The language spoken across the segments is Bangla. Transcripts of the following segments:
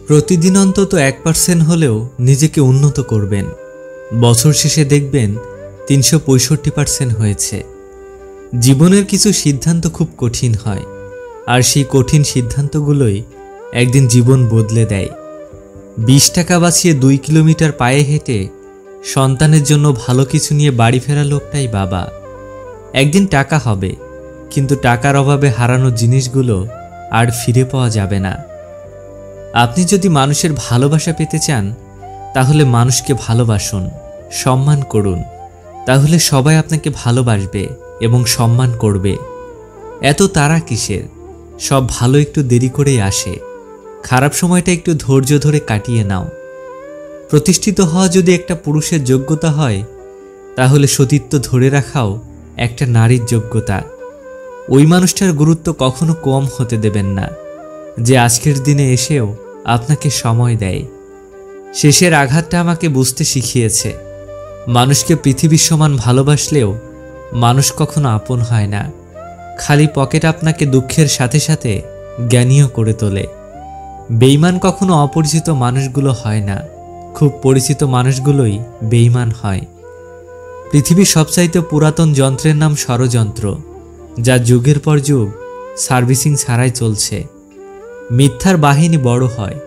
প্রতিদিন অন্তত 1% হলেও নিজেকে উন্নত করবেন। বছর শেষে দেখবেন 365% হয়েছে। জীবনের কিছু সিদ্ধান্ত খুব কঠিন হয়, আর সেই কঠিন সিদ্ধান্তগুলোই একদিন জীবন বদলে দেয়। 20 টাকা বাঁচিয়ে 2 কিলোমিটার পায়ে হেঁটে সন্তানের জন্য ভালো কিছু নিয়ে বাড়ি ফেরা লোকটাই বাবা। একদিন টাকা হবে, কিন্তু টাকার অভাবে হারানো জিনিসগুলো আর ফিরে পাওয়া যাবে না। আপনি যদি মানুষের ভালোবাসা পেতে চান, তাহলে মানুষকে ভালোবাসুন, সম্মান করুন। তাহলে সবাই আপনাকে ভালোবাসবে এবং সম্মান করবে। এত তাড়া কিসের? সব ভালো একটু দেরি করেই আসে। খারাপ সময়টা একটু ধৈর্য ধরে কাটিয়ে নাও। প্রতিষ্ঠিত হওয়া যদি একটা পুরুষের যোগ্যতা হয়, তাহলে সতীত্ব ধরে রাখাও একটা নারীর যোগ্যতা। ওই মানুষটার গুরুত্ব কখনো কম হতে দেবেন না, যে আজকের দিনে এসেও আপনাকে সময় দেয়। শেষের আঘাতটা আমাকে বুঝতে শিখিয়েছে, মানুষকে পৃথিবীর সমান ভালোবাসলেও মানুষ কখনো আপন হয় না। খালি পকেট আপনাকে দুঃখের সাথে সাথে জ্ঞানীও করে তোলে। বেঈমান কখনো অপরিচিত মানুষগুলো হয় না, খুব পরিচিত মানুষগুলোই বেঈমান হয়। পৃথিবীর সবচাইতে পুরাতন যন্ত্রের নাম ষড়যন্ত্র, যা যুগের পর যুগ সার্ভিসিং ছাড়াই চলছে। মিথ্যার বাহিনী বড় হয়,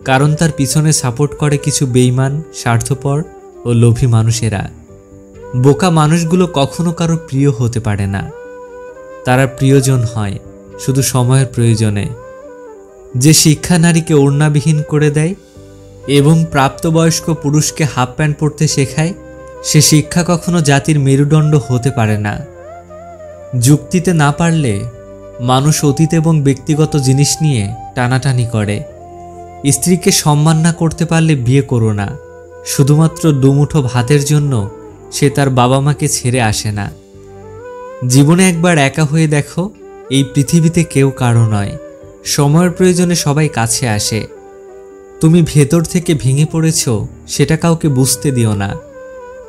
কারণ তার পিছনে সাপোর্ট করে কিছু বেঈমান, স্বার্থপর ও লোভী মানুষেরা। বোকা মানুষগুলো কখনো কারো প্রিয় হতে পারে না, তারা প্রিয়জন হয় শুধু সময়ের প্রয়োজনে। যে শিক্ষা নারীকে ওড়নাবিহীন করে দেয় এবং প্রাপ্তবয়স্ক পুরুষকে হাফ প্যান্ট পরতে শেখায়, সে শিক্ষা কখনো জাতির মেরুদণ্ড হতে পারে না। যুক্তিতে না পারলে মানুষ অতীত এবং ব্যক্তিগত জিনিস নিয়ে টানাটানি করে। স্ত্রীকে সম্মান না করতে পারলে বিয়ে করো না। শুধুমাত্র দুমুঠো ভাতের জন্য সে তার বাবা মাকে ছেড়ে আসে না। জীবনে একবার একা হয়ে দেখো, এই পৃথিবীতে কেউ কারো নয়। সময়ের প্রয়োজনে সবাই কাছে আসে। তুমি ভেতর থেকে ভেঙে পড়েছ, সেটা কাউকে বুঝতে দিও না,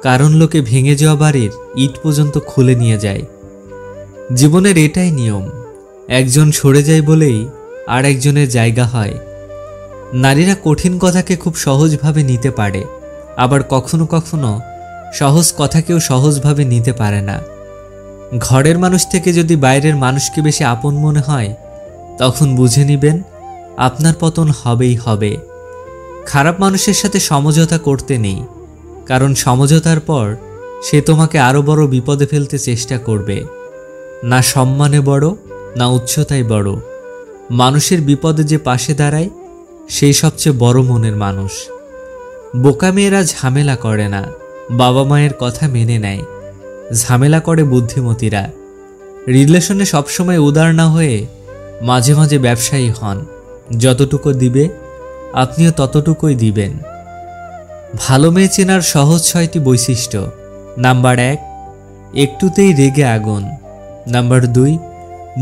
কারণ লোকে ভেঙে যাওয়া বাড়ির ইট পর্যন্ত খুলে নিয়ে যায়। জীবনের এটাই নিয়ম, একজন সরে যায় বলেই আর একজনের জায়গা হয়। নারীরা কঠিন কথাকে খুব সহজভাবে নিতে পারে, আবার কখনো কখনো সহজ কথাকেও সহজভাবে নিতে পারে না। ঘরের মানুষ থেকে যদি বাইরের মানুষকে বেশি আপন মনে হয়, তখন বুঝে নিবেন আপনার পতন হবেই হবে। খারাপ মানুষের সাথে সমঝোতা করতে নেই, কারণ সমঝোতার পর সে তোমাকে আরো বড় বিপদে ফেলতে চেষ্টা করবে। না সম্মানে বড়, না উচ্চতায় বড়। মানুষের বিপদে যে পাশে দাঁড়ায়, সেই সবচেয়ে বড় মনের মানুষ। বোকা মেয়েরা ঝামেলা করে না, বাবা মায়ের কথা মেনে নেয়। ঝামেলা করে বুদ্ধিমতীরা। রিলেশনে সবসময় উদার না হয়ে মাঝে মাঝে ব্যবসায়ী হন। যতটুকু দিবে আপনিও ততটুকুই দিবেন। ভালো মেয়ে চেনার সহজ 6টি বৈশিষ্ট্য। নাম্বার 1, একটুতেই রেগে আগুন। নাম্বার 2,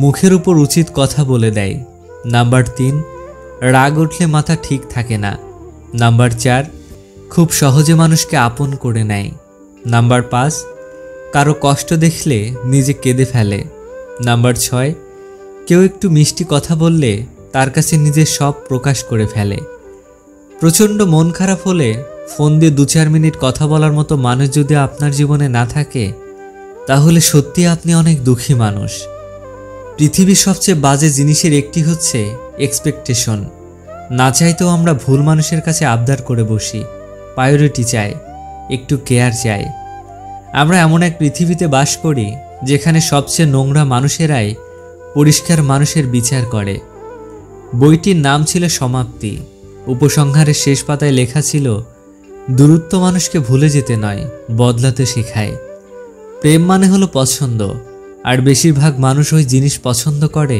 মুখের উপর উচিত কথা বলে দেয়। নাম্বার 3, রাগ উঠলে মাথা ঠিক থাকে না। নাম্বার 4, খুব সহজে মানুষকে আপন করে নেয়। নাম্বার 5, কারো কষ্ট দেখলে নিজে কেঁদে ফেলে। নাম্বার 6, কেউ একটু মিষ্টি কথা বললে তার কাছে নিজের সব প্রকাশ করে ফেলে। প্রচণ্ড মন খারাপ হলে ফোন দিয়ে 2-4 মিনিট কথা বলার মতো মানুষ যদি আপনার জীবনে না থাকে, তাহলে সত্যি আপনি অনেক দুঃখী মানুষ। পৃথিবীর সবচেয়ে বাজে জিনিসের একটি হচ্ছে এক্সপেকটেশন। না চাইতেও আমরা ভুল মানুষের কাছে আবদার করে বসি, প্রায়োরিটি চাই, একটু কেয়ার চাই। আমরা এমন এক পৃথিবীতে বাস করি যেখানে সবচেয়ে নোংরা মানুষেরাই পরিষ্কার মানুষের বিচার করে। বইটির নাম ছিল সমাপ্তি। উপসংহারের শেষ পাতায় লেখা ছিল, দূরত্ব মানুষকে ভুলে যেতে নয়, বদলাতে শেখায়। প্রেম মানে হলো পছন্দ, আর বেশিরভাগ মানুষ ওই জিনিস পছন্দ করে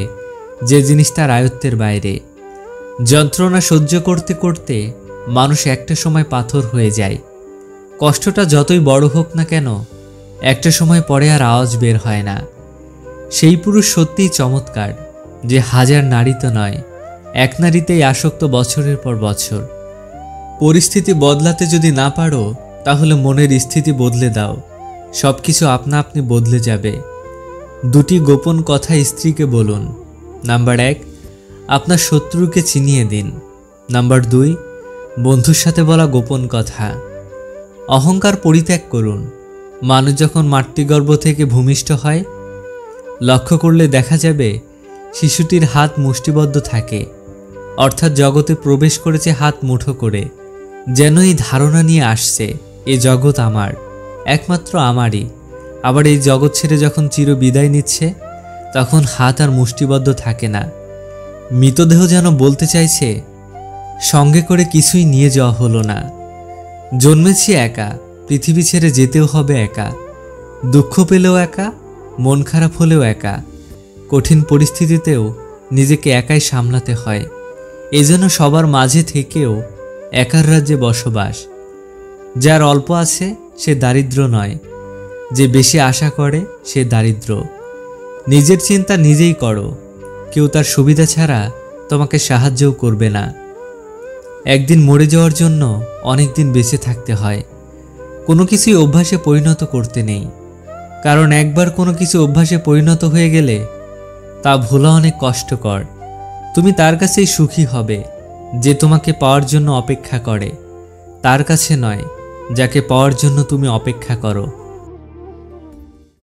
যে জিনিস তার আয়ত্তের বাইরে। যন্ত্রণা সহ্য করতে করতে মানুষ একটা সময় পাথর হয়ে যায়। কষ্টটা যতই বড় হোক না কেন, একটা সময় পরে আর আওয়াজ বের হয় না। সেই পুরুষ সত্যিই চমৎকার, যে 1000 নারী তো নয়, এক নারীতেই আসক্ত বছরের পর বছর। পরিস্থিতি বদলাতে যদি না পারো, তাহলে মনের স্থিতি বদলে দাও। সবকিছু আপনা আপনি বদলে যাবে। 2টি গোপন কথা স্ত্রীকে বলুন। নাম্বার 1, আপনার শত্রুকে চিনিয়ে দিন। নাম্বার 2, বন্ধুর সাথে বলা গোপন কথা। অহংকার পরিত্যাগ করুন। মানুষ যখন মাতৃগর্ভ থেকে ভূমিষ্ঠ হয়, লক্ষ্য করলে দেখা যাবে শিশুটির হাত মুষ্টিবদ্ধ থাকে, অর্থাৎ জগতে প্রবেশ করেছে হাত মুঠো করে, যেন এই ধারণা নিয়ে আসছে এ জগৎ আমার, একমাত্র আমারই। আবার এই জগৎ ছেড়ে যখন চির বিদায় নিচ্ছে, তখন হাত আর মুষ্টিবদ্ধ থাকে না। মৃতদেহ যেন বলতে চাইছে, সঙ্গে করে কিছুই নিয়ে যাওয়া হলো না। জন্মেছি একা, পৃথিবী ছেড়ে যেতেও হবে একা। দুঃখ পেলেও একা, মন খারাপ হলেও একা। কঠিন পরিস্থিতিতেও নিজেকে একাই সামলাতে হয়। এজন্য সবার মাঝে থেকেও একার রাজ্যে বসবাস। যার অল্প আছে সে দারিদ্র নয়, যে বেশি আশা করে সে দারিদ্র। নিজের চিন্তা নিজেই করো, কেউ তার সুবিধা ছাড়া তোমাকে সাহায্যও করবে না। একদিন মরে যাওয়ার জন্য অনেক দিন বেঁচে থাকতে হয়। কোনো কিছুই অভ্যাসে পরিণত করতে নেই, কারণ একবার কোনো কিছু অভ্যাসে পরিণত হয়ে গেলে তা ভোলা অনেক কষ্টকর। তুমি তার কাছেই সুখী হবে যে তোমাকে পাওয়ার জন্য অপেক্ষা করে, তার কাছে নয় যাকে পাওয়ার জন্য তুমি অপেক্ষা করো।